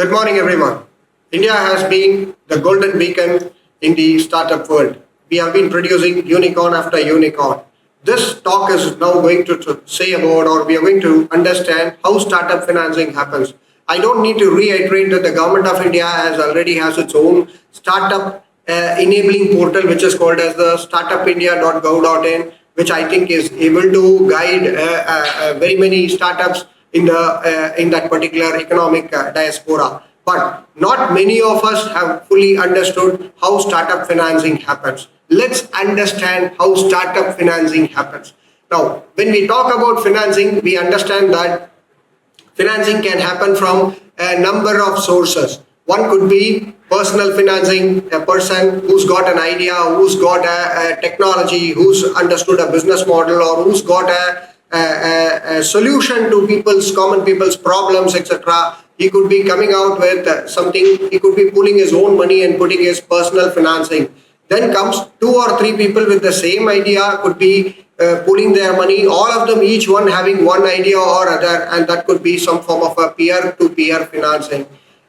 Good morning, everyone. India has been the golden beacon in the startup world. We have been producing unicorn after unicorn. This talk is now going to say about, or we are going to understand how startup financing happens. I don't need to reiterate that the government of India already has its own startup enabling portal, which is called as the startupindia.gov.in, which I think is able to guide very many startups in that particular economic diaspora. But not many of us have fully understood how startup financing happens. Let's understand how startup financing happens. Now, when we talk about financing, we understand that financing can happen from a number of sources. One could be personal financing, a person who's got an idea, who's got a technology, who's understood a business model, or who's got a solution to common people's problems, etc. He could be coming out with something. He could be pulling his own money and putting his personal financing. Then comes 2 or 3 people with the same idea, could be pulling their money, all of them, each one having one idea or other, and that could be some form of a peer-to-peer financing.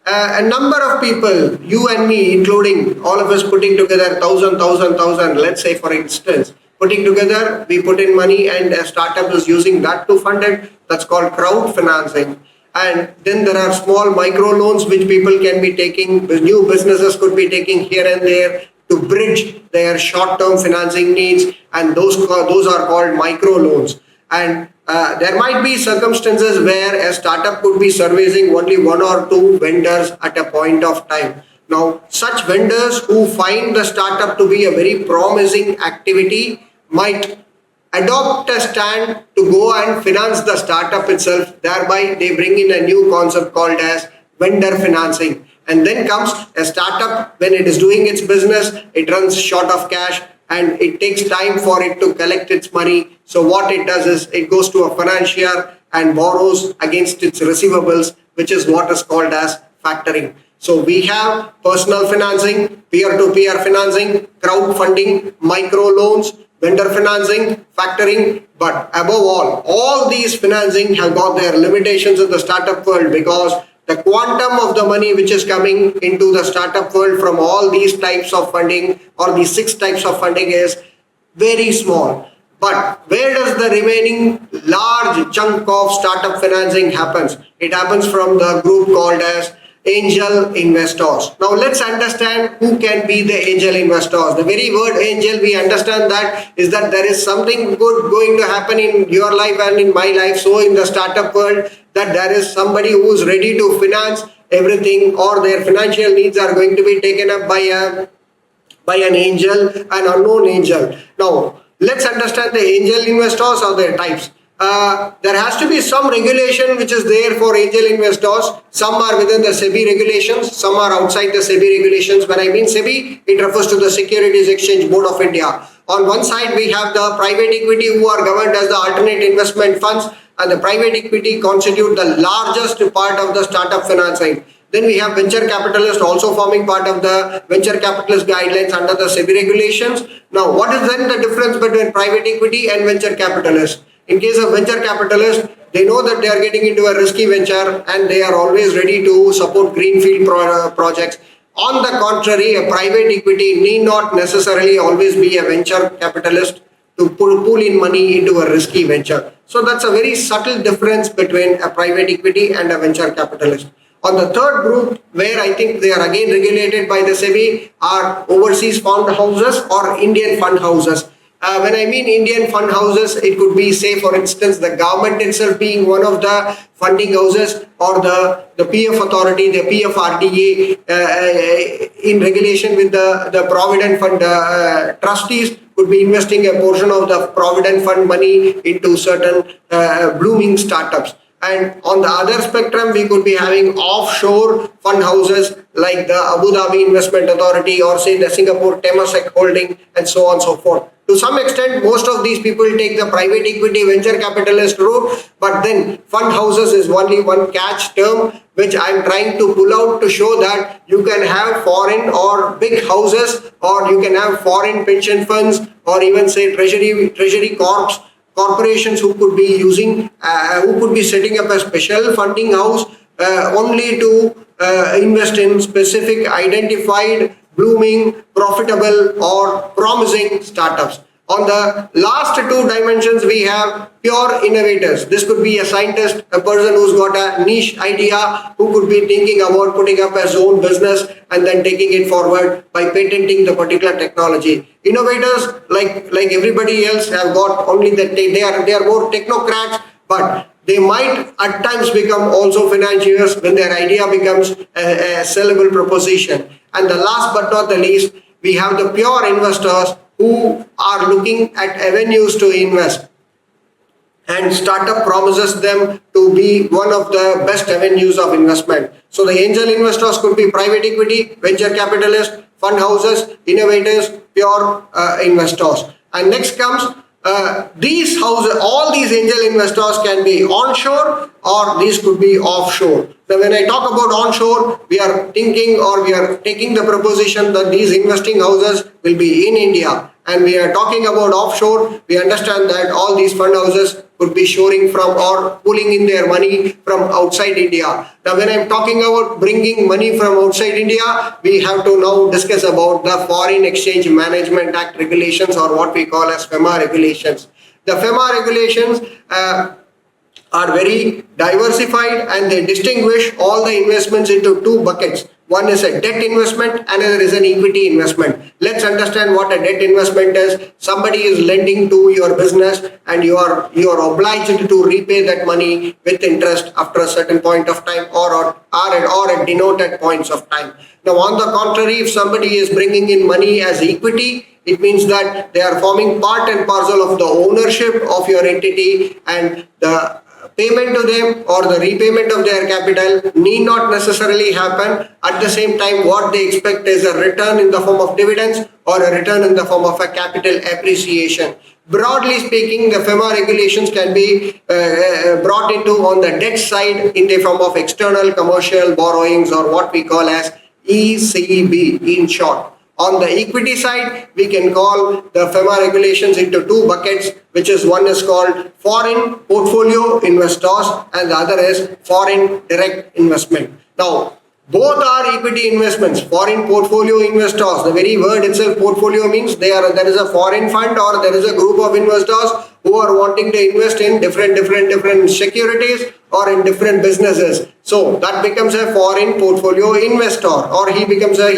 A number of people, you and me, including all of us, putting together 1,000, let's say for instance, putting together, we put in money and a startup is using that to fund it. That's called crowd financing. And then there are small micro loans which people can be taking, new businesses could be taking here and there to bridge their short-term financing needs, and those are called micro loans. And there might be circumstances where a startup could be servicing only 1 or 2 vendors at a point of time. Now, such vendors who find the startup to be a very promising activity might adopt a stand to go and finance the startup itself. Thereby, they bring in a new concept called as vendor financing. And then comes a startup. When it is doing its business, it runs short of cash and it takes time for it to collect its money. So what it does is it goes to a financier and borrows against its receivables, which is what is called as factoring. So we have personal financing, peer-to-peer financing, crowdfunding, micro loans, vendor financing, factoring. But above all these financing have got their limitations in the startup world, because the quantum of the money which is coming into the startup world from all these types of funding, or these 6 types of funding, is very small. But where does the remaining large chunk of startup financing happens? It happens from the group called as angel investors. Now let's understand who can be the angel investors. The very word angel, we understand that is that there is something good going to happen in your life and in my life. So in the startup world, that there is somebody who is ready to finance everything, or their financial needs are going to be taken up by an angel, an unknown angel. Now let's understand the angel investors or their types. There has to be some regulation which is there for angel investors. Some are within the SEBI regulations, some are outside the SEBI regulations. When I mean SEBI, it refers to the Securities Exchange Board of India. On one side, we have the private equity, who are governed as the alternate investment funds, and the private equity constitute the largest part of the startup financing. Then we have venture capitalists also forming part of the venture capitalist guidelines under the SEBI regulations. Now, what is then the difference between private equity and venture capitalists? In case of venture capitalists, they know that they are getting into a risky venture and they are always ready to support greenfield projects. On the contrary, a private equity need not necessarily always be a venture capitalist to pull in money into a risky venture. So that's a very subtle difference between a private equity and a venture capitalist. On the third group, where I think they are again regulated by the SEBI, are overseas fund houses or Indian fund houses. When I mean Indian fund houses, it could be, say, for instance, the government itself being one of the funding houses, or the PF authority, the PFRDA, in regulation with the Provident Fund trustees, could be investing a portion of the Provident Fund money into certain blooming startups. And on the other spectrum, we could be having offshore fund houses like the Abu Dhabi Investment Authority, or say the Singapore Temasek Holding, and so on and so forth. To some extent, most of these people take the private equity venture capitalist route, but then fund houses is only one catch term which I am trying to pull out to show that you can have foreign or big houses, or you can have foreign pension funds, or even say treasury corporations who could be using, who could be setting up a special funding house only to invest in specific identified, blooming, profitable or promising startups. On the last two dimensions, we have pure innovators. This could be a scientist, a person who's got a niche idea, who could be thinking about putting up his own business and then taking it forward by patenting the particular technology. Innovators, like everybody else, have got only that they are more technocrats, but they might at times become also financiers when their idea becomes a sellable proposition. And the last but not the least, we have the pure investors who are looking at avenues to invest, and startup promises them to be one of the best avenues of investment. So the angel investors could be private equity, venture capitalists, fund houses, innovators, pure investors. And next comes these houses. All these angel investors can be onshore or these could be offshore. Now when I talk about onshore, we are thinking or we are taking the proposition that these investing houses will be in India. And we are talking about offshore, we understand that all these fund houses could be shoring from or pulling in their money from outside India. Now when I'm talking about bringing money from outside India, we have to now discuss about the Foreign Exchange Management Act regulations, or what we call as FEMA regulations. The FEMA regulations are very diversified and they distinguish all the investments into two buckets. One is a debt investment, another is an equity investment. Let's understand what a debt investment is. Somebody is lending to your business and you are obliged to repay that money with interest after a certain point of time or at denoted points of time. Now on the contrary, if somebody is bringing in money as equity, it means that they are forming part and parcel of the ownership of your entity, and the payment to them or the repayment of their capital need not necessarily happen. At the same time, what they expect is a return in the form of dividends or a return in the form of a capital appreciation. Broadly speaking, the FEMA regulations can be brought into on the debt side in the form of external commercial borrowings, or what we call as ECB in short. On the equity side, we can call the FEMA regulations into two buckets, which is one is called foreign portfolio investors and the other is foreign direct investment. Now, both are equity investments. Foreign portfolio investors, the very word itself, portfolio, means there is a foreign fund or there is a group of investors who are wanting to invest in different securities or in different businesses. So that becomes a foreign portfolio investor, or he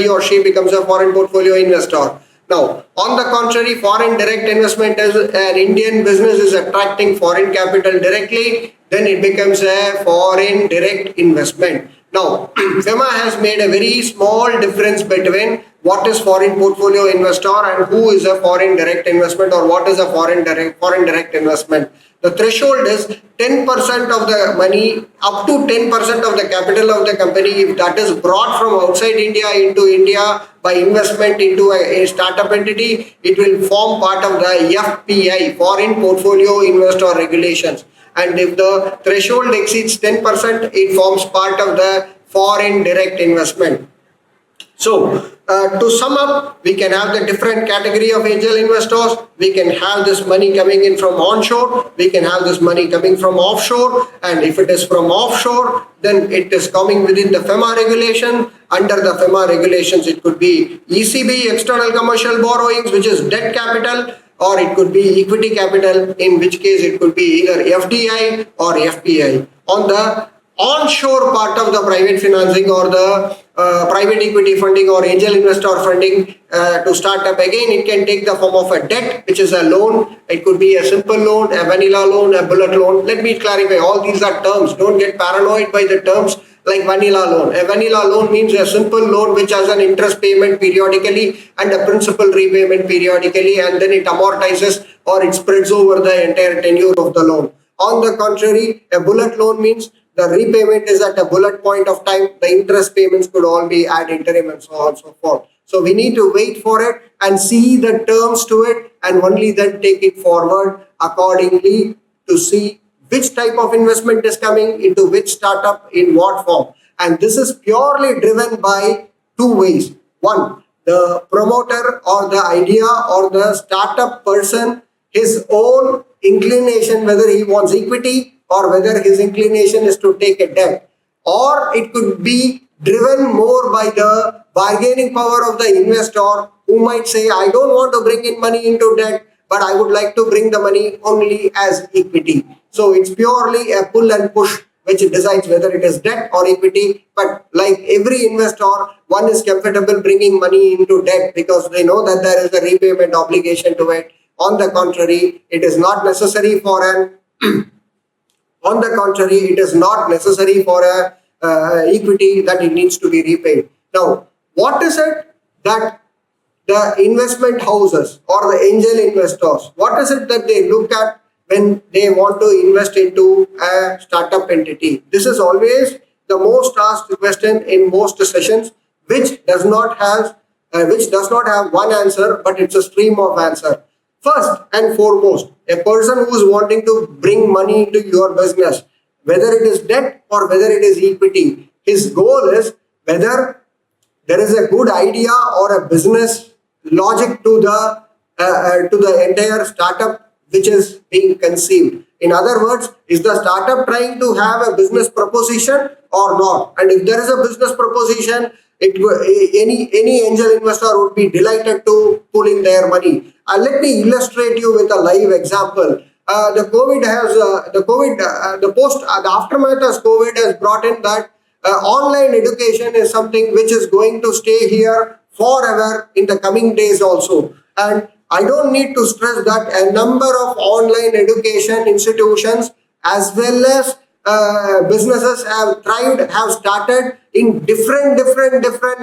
or she becomes a foreign portfolio investor. Now, on the contrary, foreign direct investment is an Indian business is attracting foreign capital directly, then it becomes a foreign direct investment. Now, FEMA has made a very small difference between what is foreign portfolio investor and who is a foreign direct investment, or what is a foreign direct investment. The threshold is 10% of the money, up to 10% of the capital of the company, if that is brought from outside India into India by investment into a startup entity, it will form part of the FPI, Foreign Portfolio Investor Regulations. And if the threshold exceeds 10%, it forms part of the foreign direct investment. So, to sum up, we can have the different category of angel investors. We can have this money coming in from onshore. We can have this money coming from offshore. And if it is from offshore, then it is coming within the FEMA regulation. Under the FEMA regulations, it could be ECB, external commercial borrowings, which is debt capital, or it could be equity capital, in which case it could be either FDI or FPI. On the onshore part of the private financing or the private equity funding or angel investor funding to start up, again it can take the form of a debt, which is a loan. It could be a simple loan, a vanilla loan, a bullet loan. Let me clarify, all these are terms. Don't get paranoid by the terms like vanilla loan. A vanilla loan means a simple loan which has an interest payment periodically and a principal repayment periodically, and then it amortizes or it spreads over the entire tenure of the loan. On the contrary, a bullet loan means the repayment is at a bullet point of time. The interest payments could all be ad interim and so on and so forth. So we need to wait for it and see the terms to it, and only then take it forward accordingly to see which type of investment is coming into which startup in what form. And this is purely driven by two ways. One, the promoter or the idea or the startup person, his own inclination, whether he wants equity or whether his inclination is to take a debt. Or it could be driven more by the bargaining power of the investor, who might say, I don't want to bring in money into debt, but I would like to bring the money only as equity. So it's purely a pull and push which decides whether it is debt or equity. But like every investor, one is comfortable bringing money into debt because they know that there is a repayment obligation to it. On the contrary, it is not necessary for an on the contrary, it is not necessary for a equity that it needs to be repaid. Now, what is it that the investment houses or the angel investors, what is it that they look at when they want to invest into a startup entity? This is always the most asked question in most sessions, which does not have one answer, but it's a stream of answer. First and foremost, a person who is wanting to bring money into your business, whether it is debt or whether it is equity, his goal is whether there is a good idea or a business logic to the entire startup which is being conceived. In other words, is the startup trying to have a business proposition or not? And if there is a business proposition, any angel investor would be delighted to pull in their money. Let me illustrate you with a live example. The aftermath of COVID has brought in that online education is something which is going to stay here forever in the coming days also. And I don't need to stress that a number of online education institutions as well as businesses have started in different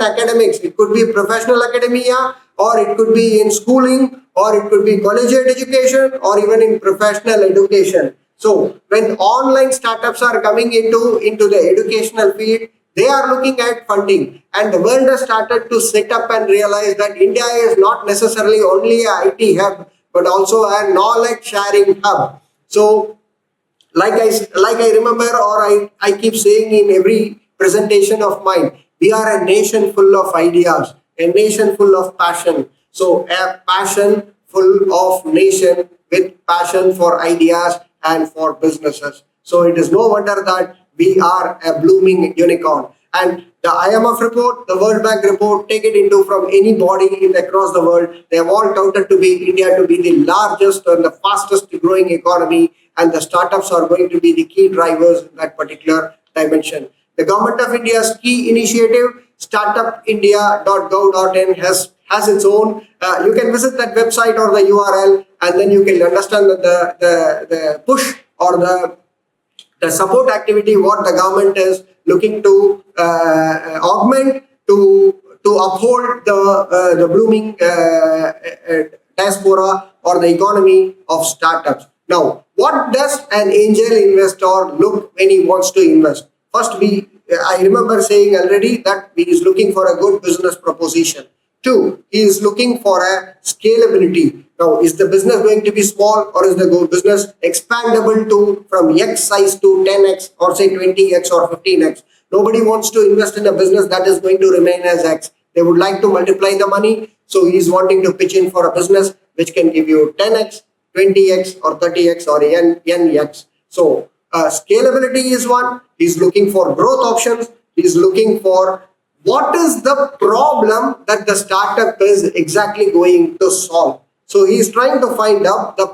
academics. It could be professional academia, or it could be in schooling, or it could be collegiate education, or even in professional education. So when online startups are coming into the educational field, they are looking at funding, and the world has started to set up and realize that India is not necessarily only a IT hub, but also a knowledge sharing hub. So like I remember, or I keep saying in every presentation of mine, we are a nation full of ideas, a nation full of passion. So a passion full of nation with passion for ideas and for businesses. So it is no wonder that we are a blooming unicorn. And the IMF report, the World Bank report, take it into from anybody across the world, they have all touted to be India to be the largest and the fastest growing economy, and the startups are going to be the key drivers in that particular dimension. The Government of India's key initiative, startupindia.gov.in, has its own. You can visit that website or the URL, and then you can understand that the push or the support activity what the government is looking to augment to uphold the blooming diaspora or the economy of startups. Now, what does an angel investor look when he wants to invest? First, I remember saying already that he is looking for a good business proposition. Two, he is looking for a scalability. Now, is the business going to be small, or is the business expandable to from X size to 10x or say 20x or 15x? Nobody wants to invest in a business that is going to remain as X. They would like to multiply the money. So he's wanting to pitch in for a business which can give you 10x, 20x or 30x or nx. So scalability is one. He's looking for growth options. He's looking for what is the problem that the startup is exactly going to solve. So he's trying to find out the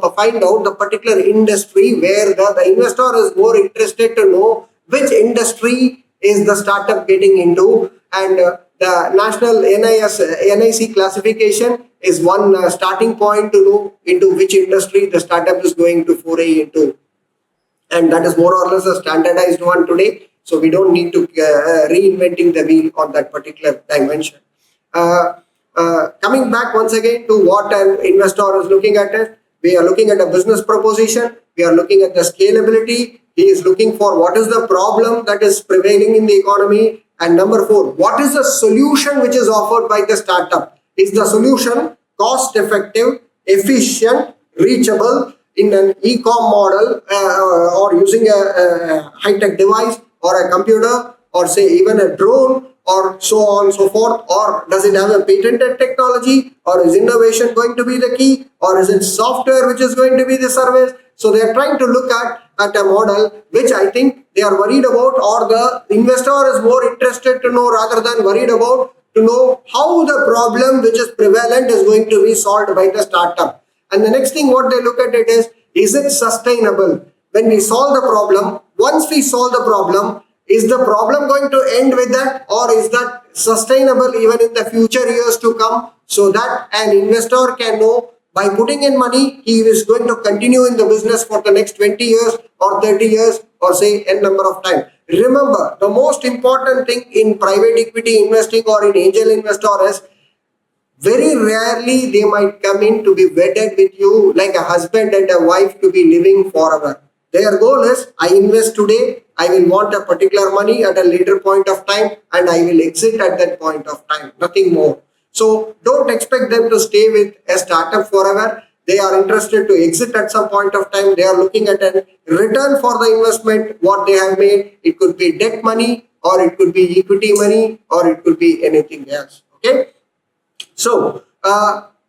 particular industry where the investor is more interested to know which industry is the startup getting into, and the national NIC classification is one starting point to know into which industry the startup is going to foray into, and that is more or less a standardized one today. So we don't need to reinventing the wheel on that particular dimension. Coming back once again to what an investor is looking at it, we are looking at a business proposition, we are looking at the scalability, he is looking for what is the problem that is prevailing in the economy, and number four, what is the solution which is offered by the startup? Is the solution cost effective, efficient, reachable in an e-com model or using a high-tech device or a computer or say even a drone or so on and so forth, or does it have a patented technology, or is innovation going to be the key, or is it software which is going to be the service? So they are trying to look at at a model which I think they are worried about, or the investor is more interested to know rather than worried about to know how the problem which is prevalent is going to be solved by the startup. And the next thing what they look at it is it sustainable? When we solve the problem, once we solve the problem, is the problem going to end with that, or is that sustainable even in the future years to come, so that an investor can know by putting in money, he is going to continue in the business for the next 20 years or 30 years or say n number of time. Remember, the most important thing in private equity investing or in angel investor is very rarely they might come in to be wedded with you like a husband and a wife to be living forever. Their goal is, I invest today, I will want a particular money at a later point of time and I will exit at that point of time, nothing more. So don't expect them to stay with a startup forever. They are interested to exit at some point of time. They are looking at a return for the investment, what they have made. It could be debt money, or it could be equity money, or it could be anything else. Okay. So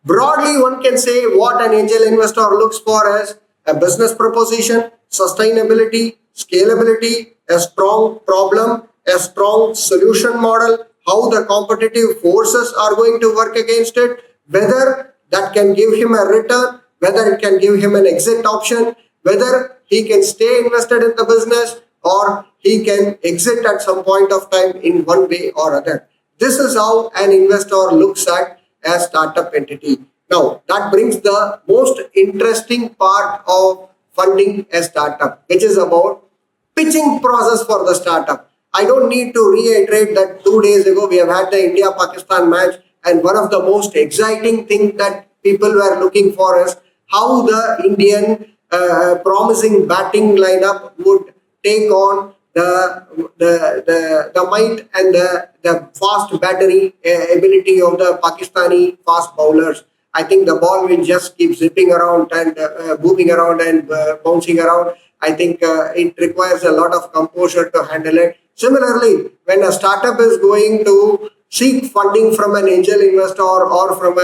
broadly, one can say what an angel investor looks for as a business proposition, sustainability, scalability, a strong problem, a strong solution model, how the competitive forces are going to work against it, whether that can give him a return, whether it can give him an exit option, whether he can stay invested in the business or he can exit at some point of time in one way or other. This is how an investor looks at a startup entity. Now, that brings the most interesting part of funding a startup, which is about pitching process for the startup. I don't need to reiterate that 2 days ago we have had the India-Pakistan match, and one of the most exciting things that people were looking for is how the Indian promising batting lineup would take on the might and the fast battery ability of the Pakistani fast bowlers. I think the ball will just keep zipping around and moving around and bouncing around. I think it requires a lot of composure to handle it. Similarly, when a startup is going to seek funding from an angel investor or from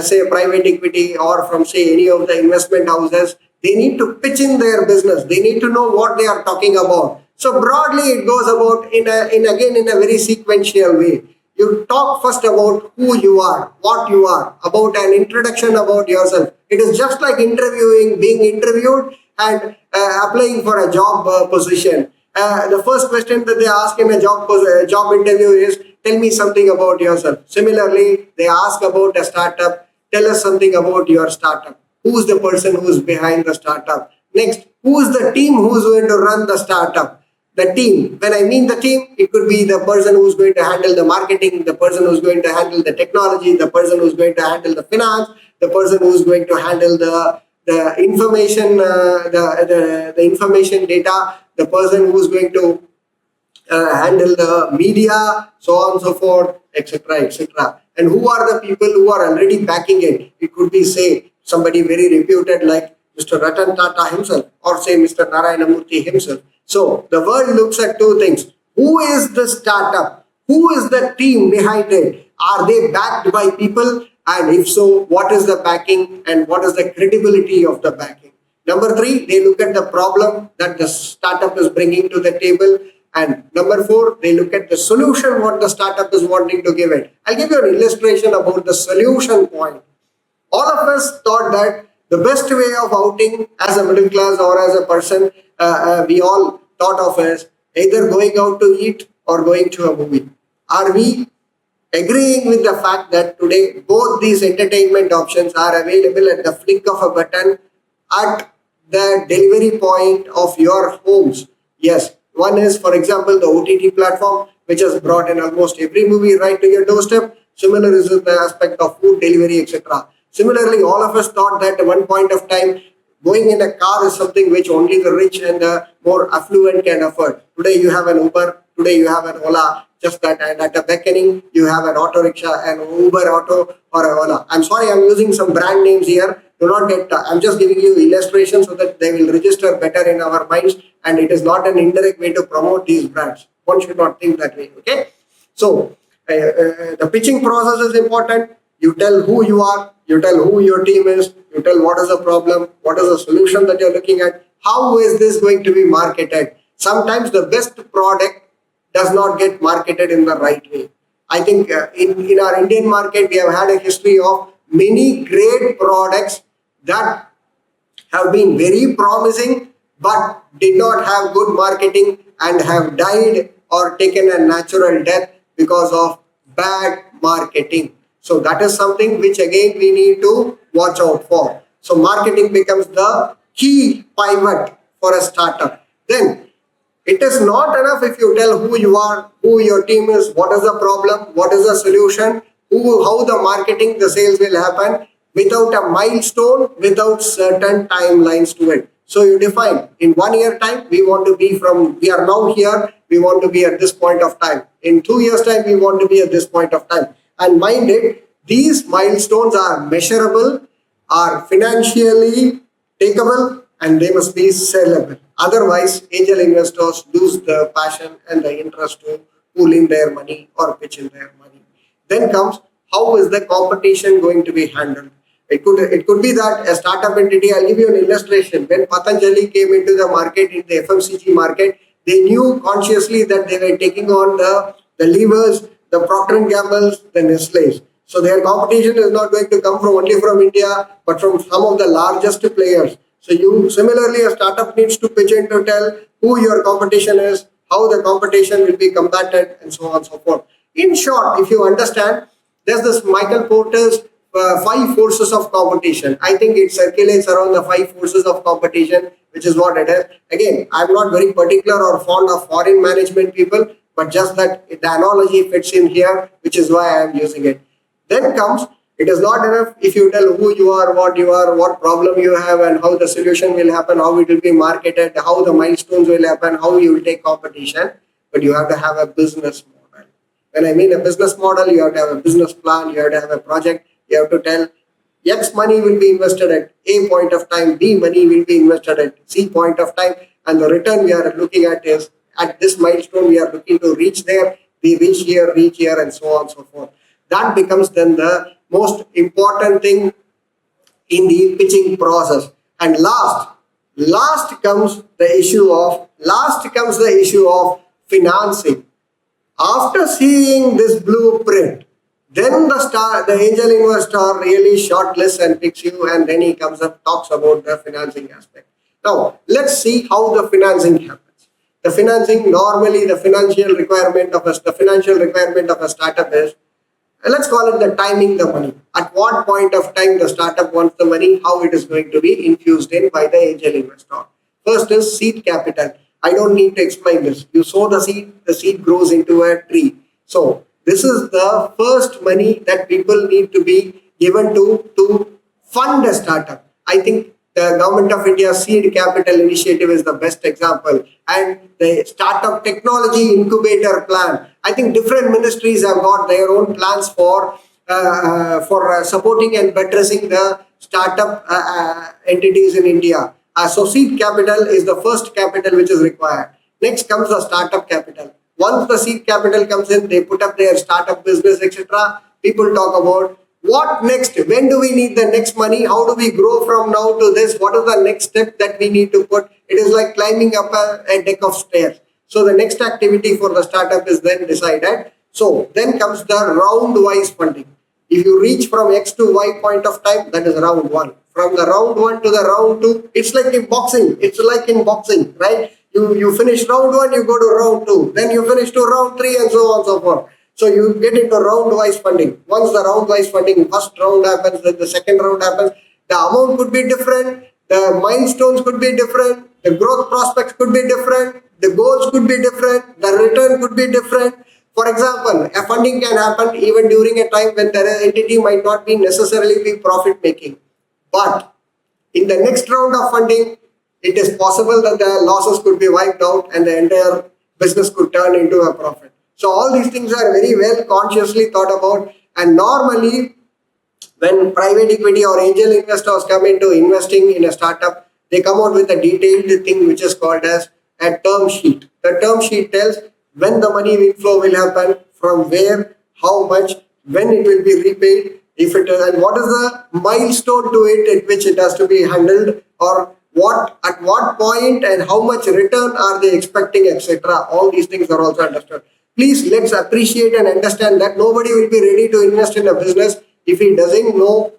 say a private equity or from say any of the investment houses, they need to pitch in their business. They need to know what they are talking about. So broadly, it goes about in a very sequential way. You talk first about who you are, what you are, about an introduction about yourself. It is just like interviewing, being interviewed and applying for a job position. The first question that they ask in a job interview is, tell me something about yourself. Similarly, they ask about a startup, tell us something about your startup. Who is the person who is behind the startup? Next, who is the team who is going to run the startup? The team. When I mean the team, it could be the person who's going to handle the marketing, the person who's going to handle the technology, the person who's going to handle the finance, the person who's going to handle the information, the information data, the person who's going to handle the media, so on and so forth, etc., etc. And who are the people who are already backing it? It could be, say, somebody very reputed like Mr. Ratan Tata himself, or say Mr. Narayana Murthy himself. So the world looks at two things. Who is the startup? Who is the team behind it? Are they backed by people? And if so, what is the backing and what is the credibility of the backing? Number three, they look at the problem that the startup is bringing to the table. And number four, they look at the solution what the startup is wanting to give it. I'll give you an illustration about the solution point. All of us thought that the best way of outing as a middle class or as a person we all thought of as either going out to eat or going to a movie. Are we agreeing with the fact that today both these entertainment options are available at the flick of a button at the delivery point of your homes? Yes. One is, for example, the OTT platform, which has brought in almost every movie right to your doorstep. Similar is the aspect of food delivery, etc. Similarly, all of us thought that at one point of time, going in a car is something which only the rich and the more affluent can afford. Today you have an Uber, today you have an Ola, just that, and at a beckoning, you have an auto rickshaw, an Uber auto or an Ola. I'm sorry, I'm using some brand names here. Do not get, I'm just giving you illustrations so that they will register better in our minds, and it is not an indirect way to promote these brands. One should not think that way, okay? So, the pitching process is important. You tell who you are, you tell who your team is, you tell what is the problem, what is the solution that you're looking at, how is this going to be marketed? Sometimes the best product does not get marketed in the right way. I think in our Indian market, we have had a history of many great products that have been very promising but did not have good marketing and have died or taken a natural death because of bad marketing. So that is something which again we need to watch out for. So marketing becomes the key pivot for a startup. Then it is not enough if you tell who you are, who your team is, what is the problem, what is the solution, how the marketing, the sales will happen without a milestone, without certain timelines to it. So you define in 1 year time, we are now here, we want to be at this point of time. In 2 years time, we want to be at this point of time. And mind it, these milestones are measurable, are financially takeable, and they must be sellable. Otherwise, angel investors lose the passion and the interest to pool in their money or pitch in their money. Then comes, how is the competition going to be handled? It could be that a startup entity, I'll give you an illustration. When Patanjali came into the market, in the FMCG market, they knew consciously that they were taking on the levers, the Procter & Gamble's, the Nestle's. So their competition is not going to come only from India, but from some of the largest players. So similarly, a startup needs to pitch in to tell who your competition is, how the competition will be combated, and so on and so forth. In short, if you understand, there's this Michael Porter's 5 forces of competition. I think it circulates around the 5 forces of competition, which is what it is. Again, I'm not very particular or fond of foreign management people, but just that the analogy fits in here, which is why I'm using it. Then comes, it is not enough if you tell who you are, what problem you have, and how the solution will happen, how it will be marketed, how the milestones will happen, how you will take competition, but you have to have a business model. When I mean a business model, you have to have a business plan, you have to have a project, you have to tell X money will be invested at A point of time, B money will be invested at C point of time, and the return we are looking at is at this milestone we are looking to reach there, we reach here, and so on and so forth. That becomes then the most important thing in the pitching process. And last comes the issue of financing. After seeing this blueprint, then the angel investor really shortlists and picks you, and then he comes up, talks about the financing aspect. Now, let's see how the financing happens. The financing, normally the financial requirement of a startup is, let's call it the timing the money. At what point of time the startup wants the money, how it is going to be infused in by the angel investor. First is seed capital. I don't need to explain this. You sow the seed grows into a tree. So this is the first money that people need to be given to fund a startup. I think the Government of India's Seed Capital Initiative is the best example. And the Startup Technology Incubator Plan. I think different ministries have got their own plans for supporting and buttressing the startup entities in India. So seed capital is the first capital which is required. Next comes the startup capital. Once the seed capital comes in, they put up their startup business, etc. People talk about what next? When do we need the next money? How do we grow from now to this? What is the next step that we need to put? It is like climbing up a deck of stairs. So the next activity for the startup is then decided. So then comes the round-wise funding. If you reach from X to Y point of time, that is round 1. From the round 1 to the round 2, it's like in boxing. Right? You finish round 1, you go to round 2. Then you finish to round 3 and so on and so forth. So you get into round-wise funding. Once the round-wise funding, first round happens, then the second round happens, the amount could be different, the milestones could be different, the growth prospects could be different, the goals could be different, the return could be different. For example, a funding can happen even during a time when the entity might not be necessarily be profit-making. But in the next round of funding, it is possible that the losses could be wiped out and the entire business could turn into a profit. So all these things are very well consciously thought about, and normally when private equity or angel investors come into investing in a startup, they come out with a detailed thing which is called as a term sheet. The term sheet tells when the money inflow will happen, from where, how much, when it will be repaid, if it is, and what is the milestone to it at which it has to be handled, or at what point and how much return are they expecting, etc. All these things are also understood. Please, let's appreciate and understand that nobody will be ready to invest in a business if he doesn't know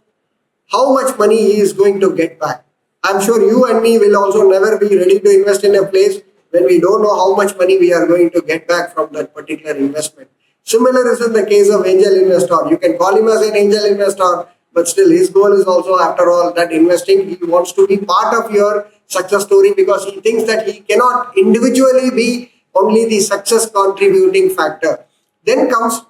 how much money he is going to get back. I'm sure you and me will also never be ready to invest in a place when we don't know how much money we are going to get back from that particular investment. Similar is in the case of angel investor. You can call him as an angel investor, but still his goal is also, after all, that investing. He wants to be part of your success story because he thinks that he cannot individually be only the success contributing factor. Then comes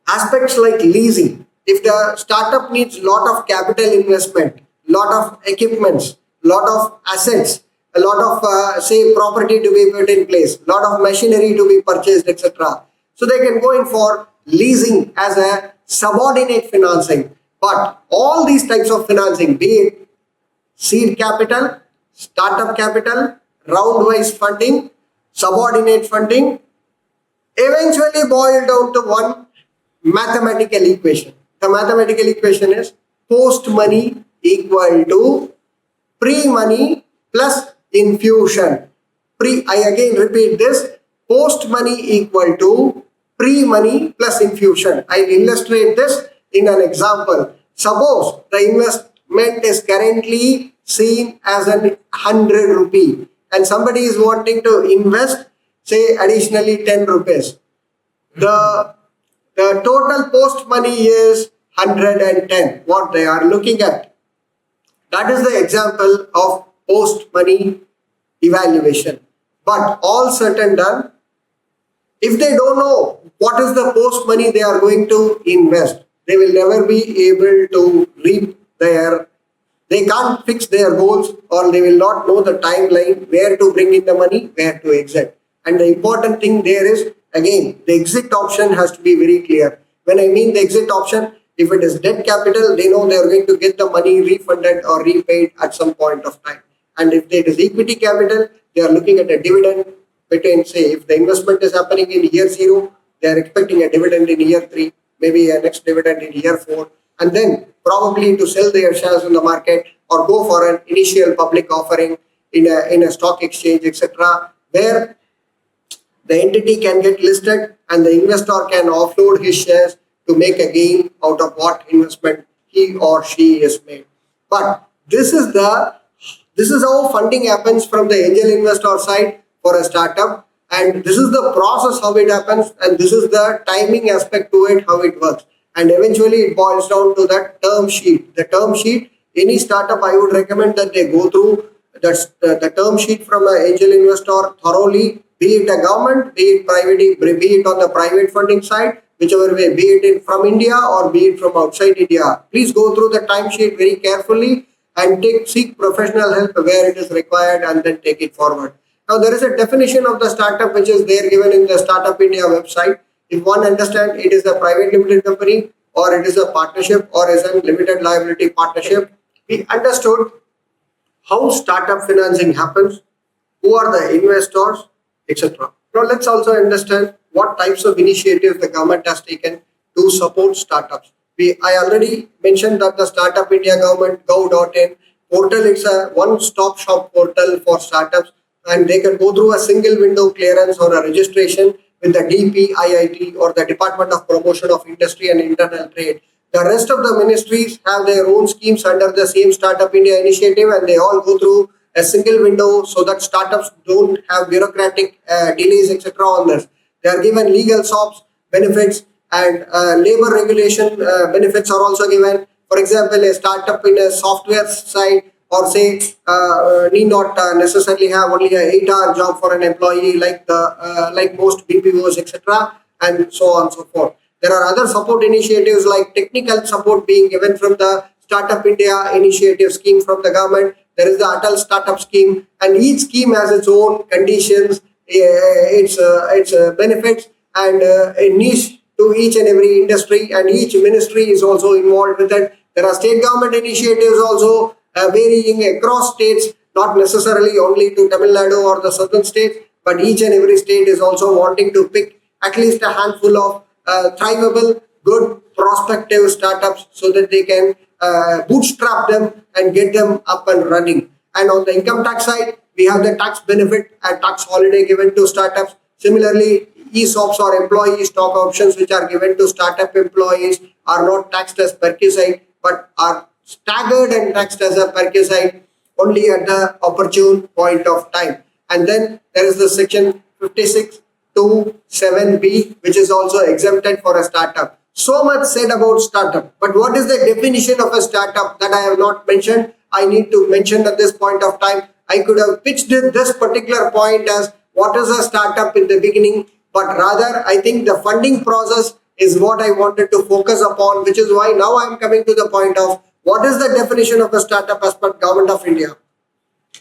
aspects like leasing. If the startup needs a lot of capital investment, lot of equipments, lot of assets, a lot of say property to be put in place, lot of machinery to be purchased, etc. So they can go in for leasing as a subordinate financing. But all these types of financing, be it seed capital, startup capital, round-wise funding, subordinate funding, eventually boil down to one mathematical equation. The mathematical equation is post money equal to pre-money plus infusion. I again repeat this, post money equal to pre-money plus infusion. I will illustrate this in an example. Suppose the investment is currently seen as 100 rupee and somebody is wanting to invest, say, additionally 10 rupees. The total post money is 110, what they are looking at. That is the example of post money evaluation. But all said and done, if they don't know what is the post money they are going to invest, they will never be able to reap they can't fix their goals, or they will not know the timeline, where to bring in the money, where to exit. And the important thing there is, again, the exit option has to be very clear. When I mean the exit option, if it is debt capital, they know they are going to get the money refunded or repaid at some point of time. And if it is equity capital, they are looking at a dividend between, say, if the investment is happening in year 0, they are expecting a dividend in year 3, maybe a next dividend in year 4, and then probably to sell their shares in the market or go for an initial public offering in a stock exchange, etc., where the entity can get listed and the investor can offload his shares to make a gain out of what investment he or she has made. But this is how funding happens from the angel investor side for a startup, and this is the process how it happens, and this is the timing aspect to it, how it works. And eventually it boils down to that term sheet. The term sheet, any startup, I would recommend that they go through the term sheet from an angel investor thoroughly, be it a government, be it private, be it on the private funding side, whichever way, be it from India or be it from outside India. Please go through the time sheet very carefully and seek professional help where it is required, and then take it forward. Now, there is a definition of the startup which is there given in the Startup India website. If one understands it is a private limited company, or it is a partnership, or is a limited liability partnership, we understood how startup financing happens, who are the investors, etc. Now, let's also understand what types of initiatives the government has taken to support startups. I already mentioned that the Startup India government gov.in portal, it's a one-stop shop portal for startups, and they can go through a single window clearance or a registration with the DP, IIT, or the Department of Promotion of Industry and Internal Trade. The rest of the ministries have their own schemes under the same Startup India initiative, and they all go through a single window so that startups don't have bureaucratic delays, etc. on this. They are given legal SOPs benefits, and labor regulation benefits are also given. For example, a startup in a software side, or say need not necessarily have only a 8-hour job for an employee like most BPOs, etc., and so on and so forth. There are other support initiatives like technical support being given from the Startup India initiative scheme from the government. There is the Atal Startup scheme, and each scheme has its own conditions, its benefits, and a niche to each and every industry, and each ministry is also involved with it. There are state government initiatives also varying across states, not necessarily only to Tamil Nadu or the southern states, but each and every state is also wanting to pick at least a handful of thrivable, good, prospective startups so that they can bootstrap them and get them up and running. And on the income tax side, we have the tax benefit and tax holiday given to startups. Similarly, ESOPs or employee stock options which are given to startup employees are not taxed as perquisite but are staggered and taxed as a perquisite only at the opportune point of time. And then there is the section 56 to 7B which is also exempted for a startup. So much said about startup, but what is the definition of a startup that I have not mentioned? I need to mention at this point of time. I could have pitched this particular point as what is a startup in the beginning, but rather I think the funding process is what I wanted to focus upon, which is why now I am coming to the point of what is the definition of a startup as per Government of India.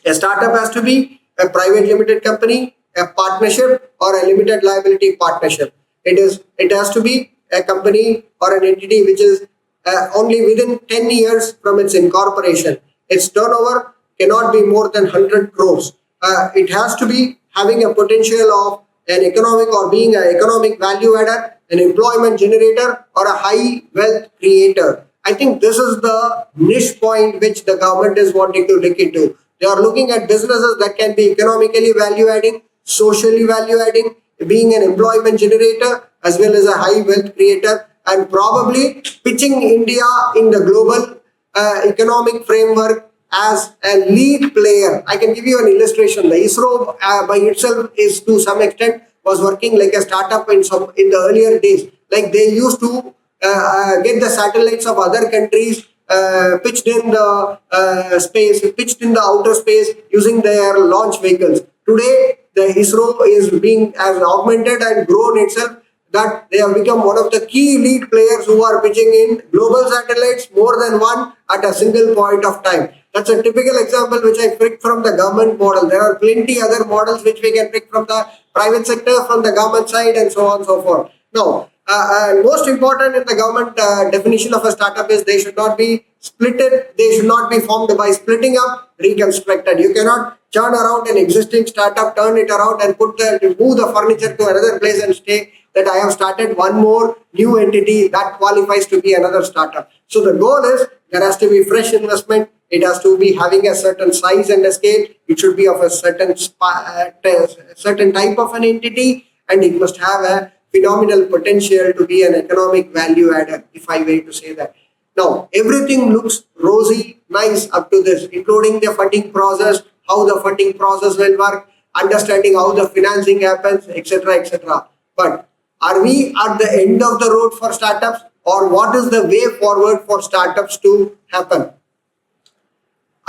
A startup has to be a private limited company, a partnership or a limited liability partnership. It has to be a company or an entity which is only within 10 years from its incorporation. Its turnover cannot be more than 100 crores. It has to be having a potential of an economic or being an economic value adder, an employment generator or a high wealth creator. I think this is the niche point which the government is wanting to look into. They are looking at businesses that can be economically value adding, socially value adding, being an employment generator as well as a high wealth creator, and probably pitching India in the global economic framework as a lead player. I can give you an illustration. The ISRO by itself is to some extent was working like a startup in the earlier days. Like they used to get the satellites of other countries pitched in the space, pitched in the outer space using their launch vehicles. Today, the ISRO is being as augmented and grown itself that they have become one of the key lead players who are pitching in global satellites, more than one at a single point of time. That's a typical example which I picked from the government model. There are plenty other models which we can pick from the private sector, from the government side, and so on and so forth. Now, most important in the government definition of a startup is they should not be splitted. They should not be formed by splitting up, reconstructed. You cannot turn around an existing startup, turn it around and move the furniture to another place and stay that I have started one more new entity that qualifies to be another startup. So the goal is there has to be fresh investment. It has to be having a certain size and a scale. It should be of a certain type of an entity, and it must have a phenomenal potential to be an economic value adder, if I were to say that. Now, everything looks rosy, nice up to this, including the funding process, how the funding process will work, understanding how the financing happens, etc., etc. But are we at the end of the road for startups, or what is the way forward for startups to happen?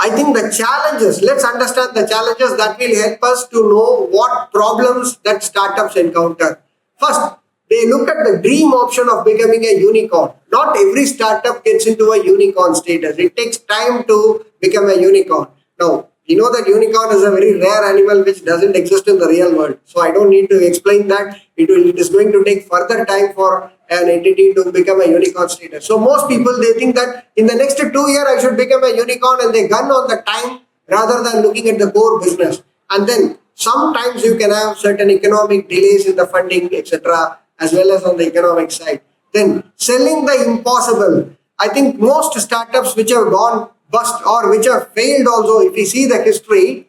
I think the challenges, let's understand the challenges that will help us to know what problems that startups encounter. First, they look at the dream option of becoming a unicorn. Not every startup gets into a unicorn status. It takes time to become a unicorn. Now, you know that unicorn is a very rare animal which doesn't exist in the real world. So I don't need to explain that. It is going to take further time for an entity to become a unicorn status. So most people, they think that in the next 2 years I should become a unicorn, and they gun on the time rather than looking at the core business. And then sometimes you can have certain economic delays in the funding, etc., as well as on the economic side. Then selling the impossible. I think most startups which have gone bust or which have failed also, if you see the history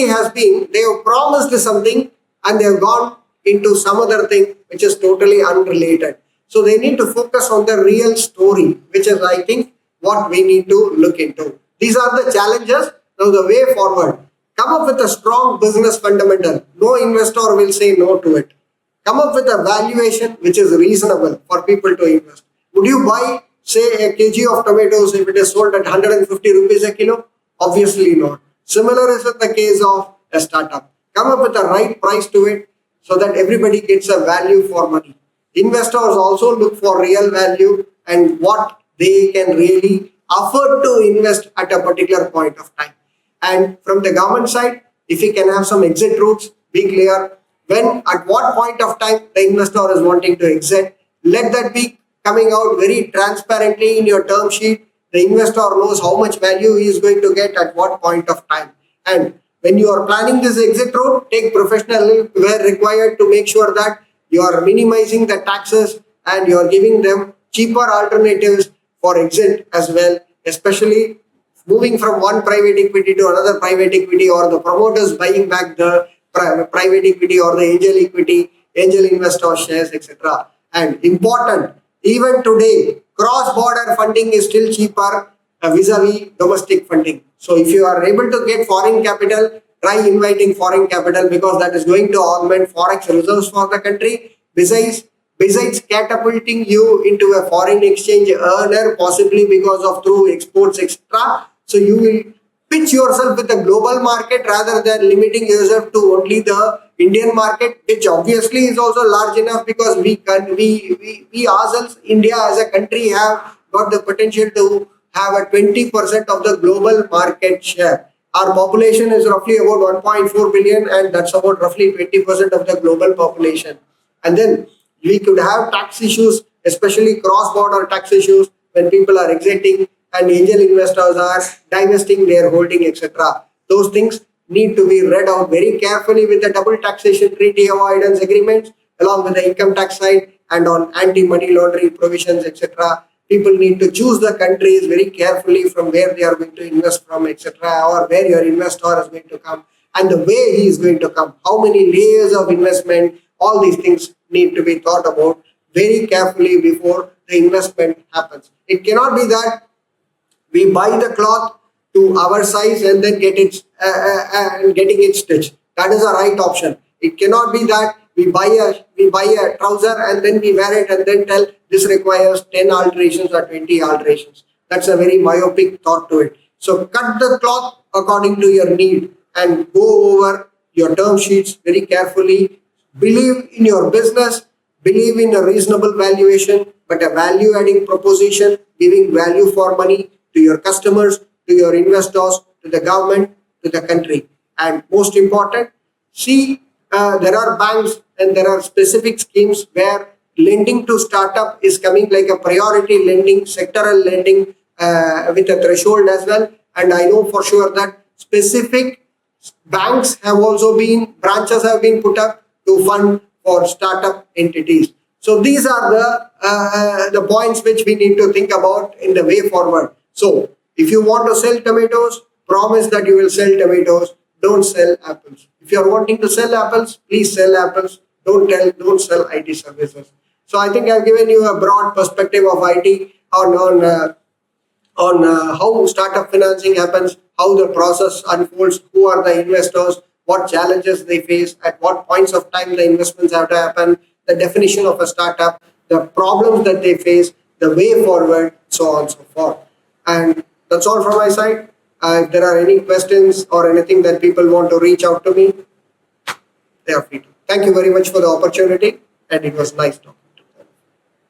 has been, they have promised something and they have gone into some other thing which is totally unrelated. So they need to focus on the real story, which is, I think, what we need to look into. These are the challenges. Now the way forward. Come up with a strong business fundamental. No investor will say no to it. Come up with a valuation which is reasonable for people to invest. Would you buy, say, a kg of tomatoes if it is sold at 150 rupees a kilo? Obviously not. Similar is in the case of a startup. Come up with the right price to it so that everybody gets a value for money. Investors also look for real value and what they can really afford to invest at a particular point of time. And from the government side, if you can have some exit routes, be clear. When, at what point of time the investor is wanting to exit, let that be coming out very transparently in your term sheet. The investor knows how much value he is going to get at what point of time. And when you are planning this exit route, take professional help where required to make sure that you are minimizing the taxes and you are giving them cheaper alternatives for exit as well, especially moving from one private equity to another private equity, or the promoters buying back the private equity or the angel equity, angel investor shares, etc. And important, even today, cross-border funding is still cheaper vis-a-vis domestic funding. So if you are able to get foreign capital, try inviting foreign capital, because that is going to augment forex reserves for the country. Besides catapulting you into a foreign exchange earner, possibly because of through exports, etc. So you will pitch yourself with the global market rather than limiting yourself to only the Indian market, which obviously is also large enough, because we ourselves, India as a country, have got the potential to have a 20% of the global market share. Our population is roughly about 1.4 billion, and that's about roughly 20% of the global population. And then we could have tax issues, especially cross-border tax issues, when people are exiting and angel investors are divesting their holding, etc. Those things need to be read out very carefully with the double taxation treaty avoidance agreements, along with the income tax side and on anti-money laundering provisions, etc. People need to choose the countries very carefully from where they are going to invest from, etc., or where your investor is going to come and the way he is going to come, how many layers of investment. All these things need to be thought about very carefully before the investment happens. It cannot be that we buy the cloth to our size and then getting it stitched. That is a right option. It cannot be that we buy a trouser and then we wear it and then tell this requires 10 alterations or 20 alterations. That's a very myopic thought to it. So cut the cloth according to your need and go over your term sheets very carefully. Believe in your business, believe in a reasonable valuation, but a value-adding proposition, giving value for money to your customers, to your investors, to the government, to the country. And most important, see, there are banks and there are specific schemes where lending to startup is coming like a priority lending, sectoral lending with a threshold as well. And I know for sure that specific banks have also been, branches have been put up to fund for startup entities. So these are the points which we need to think about in the way forward. So if you want to sell tomatoes, promise that you will sell tomatoes. Don't sell apples. If you are wanting to sell apples, please sell apples. Don't sell IT services. So I think I've given you a broad perspective of IT on how startup financing happens, how the process unfolds, who are the investors, what challenges they face, at what points of time the investments have to happen, the definition of a startup, the problems that they face, the way forward, so on and so forth. And that's all from my side. If there are any questions or anything that people want to reach out to me, they are free to. Thank you very much for the opportunity, and it was nice talking.